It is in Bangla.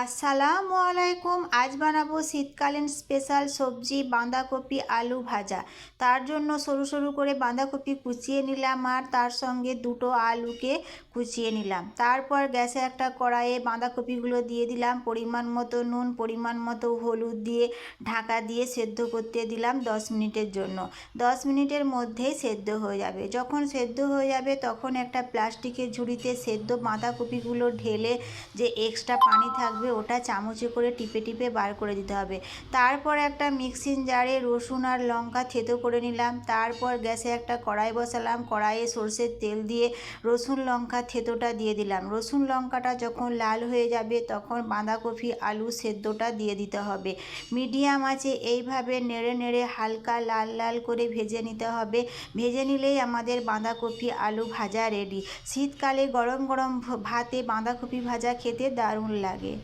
আসসালামু আলাইকুম। আজ বানাবো শীতকালীন স্পেশাল সবজি বাঁধাকপি আলু ভাজা। তার জন্য সরু সরু করে বাঁধাকপি কুচিয়ে নিলাম আর তার সঙ্গে দুটো আলুকে কুচিয়ে নিলাম। তারপর গ্যাসে একটা কড়াইয়ে বাঁধাকপিগুলো দিয়ে দিলাম, পরিমাণ মতো নুন, পরিমাণ মতো হলুদ দিয়ে ঢাকা দিয়ে সেদ্ধ করতে দিলাম 10 মিনিটের জন্য। 10 মিনিটের মধ্যেই সেদ্ধ হয়ে যাবে। যখন সেদ্ধ হয়ে যাবে তখন একটা প্লাস্টিকের ঝুড়িতে সেদ্ধ বাঁধাকপিগুলো ঢেলে যে এক্সট্রা পানি থাকবে ওটা চামচে করে টিপে টিপে বার করে দিতে হবে। তারপর একটা মিক্সিং জারে রসুন আর লঙ্কা থেতো করে নিলাম। তারপর গ্যাসে একটা কড়াই বসালাম, কড়াইয়ে সরষের তেল দিয়ে রসুন লঙ্কা থেতোটা দিয়ে দিলাম। রসুন লঙ্কাটা যখন লাল হয়ে যাবে তখন বাঁধাকপি আলু সেদ্ধটা দিয়ে দিতে হবে। মিডিয়াম আঁচে এইভাবে নেড়ে নেড়ে হালকা লাল লাল করে ভেজে নিতে হবে। ভেজে নিলেই আমাদের বাঁধাকপি আলু ভাজা রেডি। শীতকালে গরম গরম ভাতে বাঁধাকপি ভাজা খেতে দারুণ লাগে।